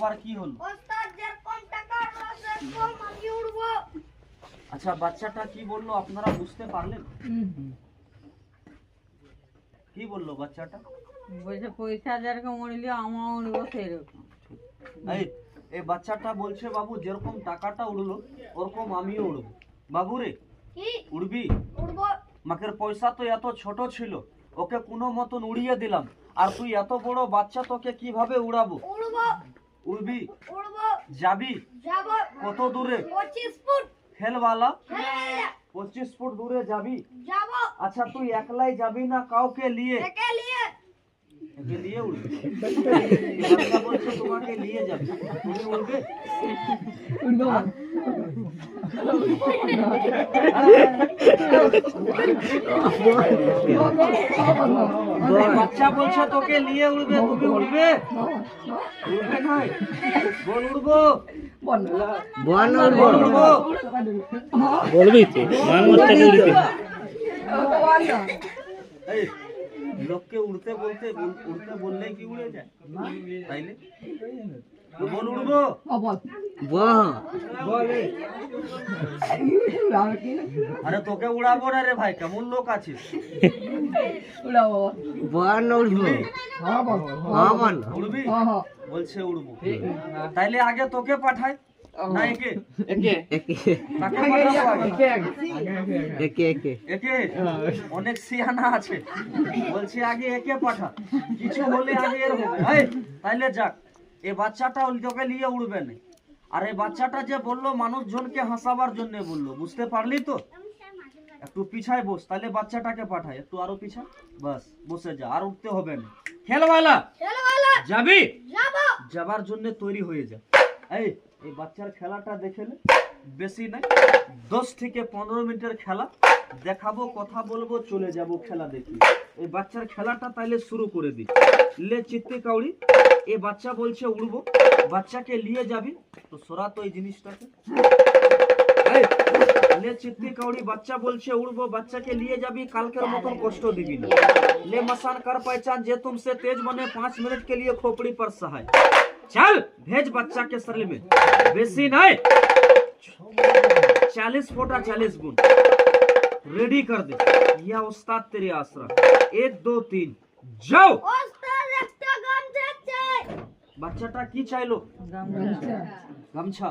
আবার কি হলো? আচ্ছা বাচ্চাটা কি বললো আপনারা বুঝতে পারলেন? কি বললো বাচ্চাটা? বলছে পয়সা যেরকম উড়লে আমার উড়বো সেরকম। এই বাচ্চাটা বলছে বাবু যেরকম টাকাটা উড়লো ওরকম আমিও উড়বো। বাবু রে উড়বি? মাকের পয়সা তো এত ছোট ছিল, ওকে কোনো মতন উড়িয়ে দিলাম, আর তুই এত বড় বাচ্চা, তোকে কিভাবে উড়াবো? উড়বি? যাবি? কত দূরে? 25 ফুট। খেলওয়ালা? হ্যাঁ 25 ফুট দূরে যাবি? যাব। আচ্ছা তুই একলাই যাবি না কাউকে নিয়ে? একে নিয়ে। একে নিয়ে উড়বি? বাচ্চা বলছে তোমাকে নিয়ে যাবে, তুমি উড়বে? বাচ্চা বলছে তোকে নিয়ে উড়বে, তুমি উড়বে? উড়বে না? বল উড়বো? উড়বো? বলবি তো এই, লোককে উড়তে বললে কি উড়ে যায়? তাইলে বল উড়বো? আরে তোকে উড়াবো না রে ভাই, কেমন লোক আছিস? উড়বি? বলছে উড়বো। তাইলে আগে তোকে পাঠাই না একে? কাকে পাঠাবো আগে? একে অনেক সিয়ানা আছে, বলছে আগে একে পাঠা, কিছু হলে আগে এর হবে। এই, তাইলে যাক, এই বাচ্চাটা তোকে নিয়ে উড়বে না। আর এই বাচ্চাটা যে বললো মানুষজনকে হাসাবার জন্য বললো, বুঝতে পারলি তো? একটু পিছায় বস, তাহলে বাচ্চাটাকে পাঠায়। একটু আরো পিছা, বাস বসে যা, আর উঠতে হবে না। খেলওয়ালা যাবি? যাবার জন্য তৈরি হয়ে যা। এই বাচ্চার খেলাটা দেখে নে, বেশি নাই, 10 থেকে 15 মিনিটের খেলা দেখাবো, কথা বলবো, চলে যাব খেলা দেখি। এই বাচ্চার খেলাটা তাইলে শুরু করে দি। লে চিত্তে কাউড়ি, এই বাচ্চা বলছে উড়বো, বাচ্চাকে নিয়ে যাবি তো সরা তো এই জিনিসটাকে। ले चित्ती कौड़ी, बच्चा बोलছে उड़बो, बच्चाকে নিয়ে যাবি, কালকের মতন কষ্ট দিবি না। ले मसान कर पहचान जे तुमसे तेज बने, 5 मिनट के लिए खोपड़ी पर सहाय। चल भेज बच्चा के शरीर में, बेसी नहीं, 40 फोटा 40 गुण रेडी कर दे। या उस्ताद तेरे आसरा, 1 2 3 जाओ। ওস্তাদ একটা গামছা চাই। বাচ্চাটা কি চাইলো? গামছা।